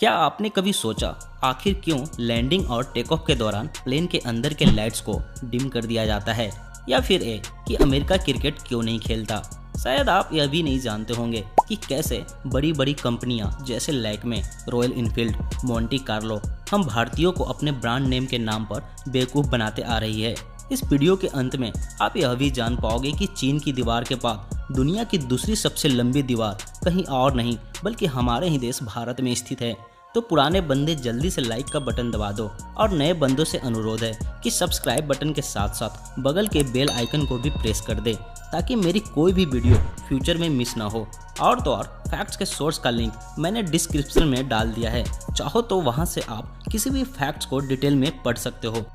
क्या आपने कभी सोचा आखिर क्यों लैंडिंग और टेक ऑफ के दौरान प्लेन के अंदर के लाइट्स को डिम कर दिया जाता है, या फिर ये कि अमेरिका क्रिकेट क्यों नहीं खेलता। शायद आप यह भी नहीं जानते होंगे कि कैसे बड़ी बड़ी कंपनियां जैसे Lakme, royal Enfield, Monte Carlo हम भारतीयों को अपने ब्रांड नेम के नाम पर बेवकूफ़ बनाते आ रही है। इस वीडियो के अंत में आप यह भी जान पाओगे कि चीन की दीवार के बाद दुनिया की दूसरी सबसे लंबी दीवार कहीं और नहीं बल्कि हमारे ही देश भारत में स्थित है। तो पुराने बंदे जल्दी से लाइक का बटन दबा दो और नए बंदों से अनुरोध है कि सब्सक्राइब बटन के साथ साथ बगल के बेल आइकन को भी प्रेस कर दे ताकि मेरी कोई भी वीडियो फ्यूचर में मिस ना हो। और तो और फैक्ट्स के सोर्स का लिंक मैंने डिस्क्रिप्शन में डाल दिया है, चाहो तो वहां से आप किसी भी फैक्ट्स को डिटेल में पढ़ सकते हो।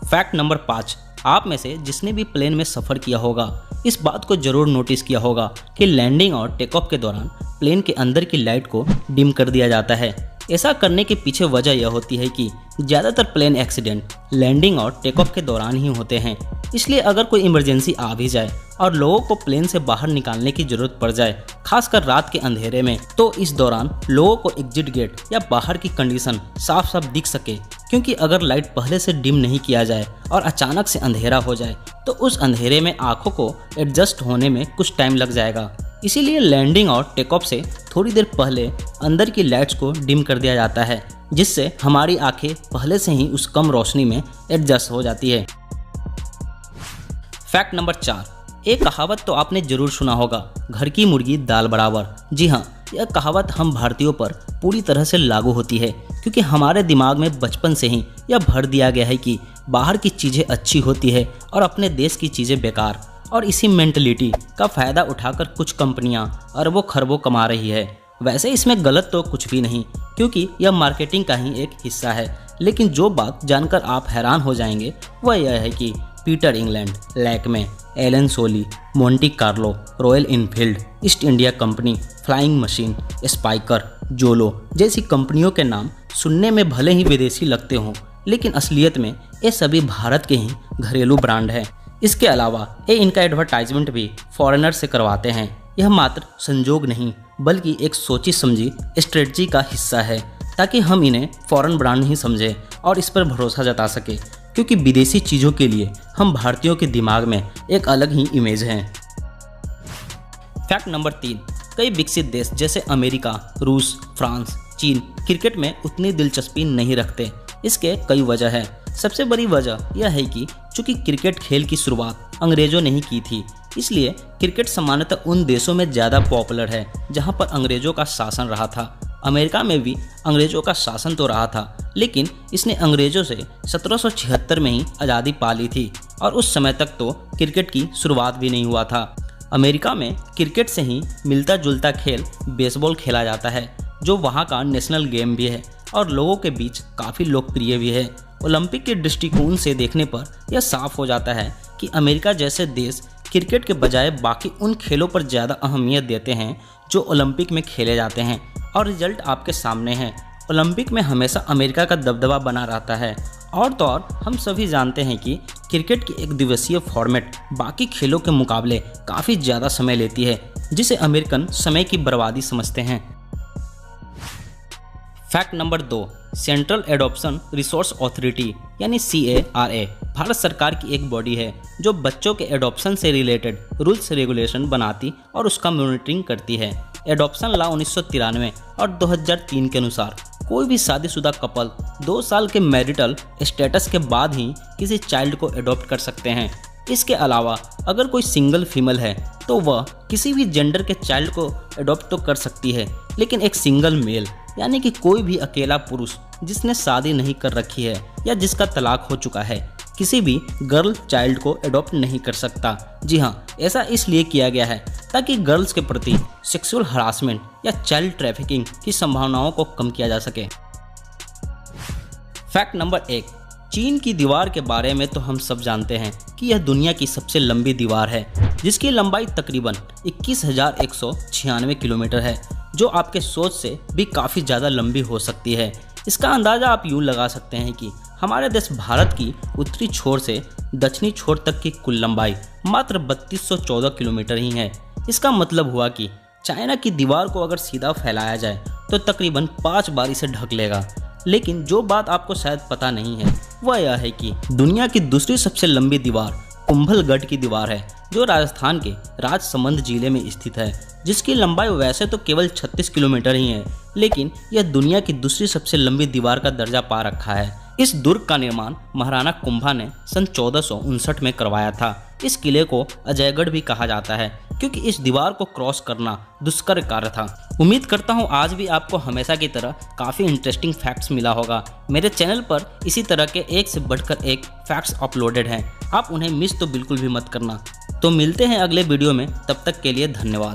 फैक्ट नंबर 5, आप में से जिसने भी प्लेन में सफ़र किया होगा इस बात को जरूर नोटिस किया होगा कि लैंडिंग और टेक ऑफ के दौरान प्लेन के अंदर की लाइट को डिम कर दिया जाता है। ऐसा करने के पीछे वजह यह होती है कि ज़्यादातर प्लेन एक्सीडेंट लैंडिंग और टेक ऑफ के दौरान ही होते हैं। इसलिए अगर कोई इमरजेंसी आ भी जाए और लोगों को प्लेन से बाहर निकालने की जरूरत पड़ जाए, खासकर रात के अंधेरे में, तो इस दौरान लोगों को एग्जिट गेट या बाहर की कंडीशन साफ साफ दिख सके। क्योंकि अगर लाइट पहले से डिम नहीं किया जाए और अचानक से अंधेरा हो जाए तो उस अंधेरे में आंखों को एडजस्ट होने में कुछ टाइम लग जाएगा। इसीलिए लैंडिंग और टेक ऑफ से थोड़ी देर पहले अंदर की लाइट्स को डिम कर दिया जाता है, जिससे हमारी आंखें पहले से ही उस कम रोशनी में एडजस्ट हो जाती है। फैक्ट नंबर 4, एक कहावत तो आपने जरूर सुना होगा, घर की मुर्गी दाल बराबर। जी हाँ, यह कहावत हम भारतीयों पर पूरी तरह से लागू होती है क्योंकि हमारे दिमाग में बचपन से ही यह भर दिया गया है कि बाहर की चीज़ें अच्छी होती है और अपने देश की चीज़ें बेकार। और इसी मेंटलिटी का फ़ायदा उठाकर कुछ कंपनियां अरबों खरबों कमा रही है। वैसे इसमें गलत तो कुछ भी नहीं क्योंकि यह मार्केटिंग का ही एक हिस्सा है, लेकिन जो बात जानकर आप हैरान हो जाएंगे वह यह है कि Peter England, Lakme, Allen Solly, Monte Carlo, Royal Enfield, East India Company, Flying Machine, Spykar, Jolo जैसी कंपनियों के नाम सुनने में भले ही विदेशी लगते हों, लेकिन असलियत में ये सभी भारत के ही घरेलू ब्रांड हैं। इसके अलावा ये इनका एडवर्टाइजमेंट भी फॉरेनर से करवाते हैं। यह मात्र संजोग नहीं बल्कि एक सोची समझी स्ट्रेटजी का हिस्सा है ताकि हम इन्हें फॉरेन ब्रांड ही समझें और इस पर भरोसा जता सके, क्योंकि विदेशी चीज़ों के लिए हम भारतीयों के दिमाग में एक अलग ही इमेज है। फैक्ट नंबर 3, कई विकसित देश जैसे अमेरिका, रूस, फ्रांस, चीन क्रिकेट में उतनी दिलचस्पी नहीं रखते। इसके कई वजह है। सबसे बड़ी वजह यह है कि चूंकि क्रिकेट खेल की शुरुआत अंग्रेजों ने ही की थी, इसलिए क्रिकेट सामान्यतः उन देशों में ज़्यादा पॉपुलर है जहां पर अंग्रेजों का शासन रहा था। अमेरिका में भी अंग्रेजों का शासन तो रहा था, लेकिन इसने अंग्रेजों से 1776 में ही आज़ादी पा ली थी और उस समय तक तो क्रिकेट की शुरुआत भी नहीं हुआ था। अमेरिका में क्रिकेट से ही मिलता जुलता खेल बेसबॉल खेला जाता है, जो वहाँ का नेशनल गेम भी है और लोगों के बीच काफ़ी लोकप्रिय भी है। ओलंपिक के दृष्टिकोण से देखने पर यह साफ हो जाता है कि अमेरिका जैसे देश क्रिकेट के बजाय बाकी उन खेलों पर ज़्यादा अहमियत देते हैं जो ओलंपिक में खेले जाते हैं, और रिजल्ट आपके सामने है। ओलंपिक में हमेशा अमेरिका का दबदबा बना रहता है। और तो और हम सभी जानते हैं कि क्रिकेट की एक दिवसीय फॉर्मेट बाकी खेलों के मुकाबले काफ़ी ज़्यादा समय लेती है, जिसे अमेरिकन समय की बर्बादी समझते हैं। Fact number 2, central adoption resource authority यानी CARA भारत सरकार की एक बॉडी है जो बच्चों के एडॉप्शन से रिलेटेड रूल्स रेगुलेशन बनाती और उसका मॉनिटरिंग करती है। एडॉप्शन लॉ 1993 और 2003 के अनुसार कोई भी शादीशुदा कपल 2 साल के मैरिटल स्टेटस के बाद ही किसी चाइल्ड को एडॉप्ट कर सकते हैं। इसके अलावा अगर कोई सिंगल फीमेल है तो वह किसी भी जेंडर के चाइल्ड को एडॉप्ट तो कर सकती है, लेकिन एक सिंगल मेल यानी कि कोई भी अकेला पुरुष जिसने शादी नहीं कर रखी है या जिसका तलाक हो चुका है किसी भी गर्ल चाइल्ड को एडॉप्ट नहीं कर सकता। जी हाँ, ऐसा इसलिए किया गया है ताकि गर्ल्स के प्रति सेक्सुअल हरासमेंट या चाइल्ड ट्रैफिकिंग की संभावनाओं को कम किया जा सके। फैक्ट नंबर 1, चीन की दीवार के बारे में तो हम सब जानते हैं कि यह दुनिया की सबसे लंबी दीवार है, जिसकी लंबाई तकरीबन 21,196 किलोमीटर है, जो आपके सोच से भी काफ़ी ज़्यादा लंबी हो सकती है। इसका अंदाज़ा आप यूँ लगा सकते हैं कि हमारे देश भारत की उत्तरी छोर से दक्षिणी छोर तक की कुल लंबाई मात्र 3214 किलोमीटर ही है। इसका मतलब हुआ कि चाइना की दीवार को अगर सीधा फैलाया जाए तो तकरीबन 5 बार इसे ढक लेगा। लेकिन जो बात आपको शायद पता नहीं है वह यह है कि दुनिया की दूसरी सबसे लंबी दीवार कुंभलगढ़ की दीवार है, जो राजस्थान के राजसमंद जिले में स्थित है, जिसकी लंबाई वैसे तो केवल 36 किलोमीटर ही है, लेकिन यह दुनिया की दूसरी सबसे लंबी दीवार का दर्जा पा रखा है। इस दुर्ग का निर्माण महाराणा कुंभा ने सन 1459 में करवाया था। इस किले को अजयगढ़ भी कहा जाता है, क्योंकि इस दीवार को क्रॉस करना दुष्कर कार्य था। उम्मीद करता हूँ आज भी आपको हमेशा की तरह काफ़ी इंटरेस्टिंग फैक्ट्स मिला होगा। मेरे चैनल पर इसी तरह के एक से बढ़कर एक फैक्ट्स अपलोडेड हैं, आप उन्हें मिस तो बिल्कुल भी मत करना। तो मिलते हैं अगले वीडियो में, तब तक के लिए धन्यवाद।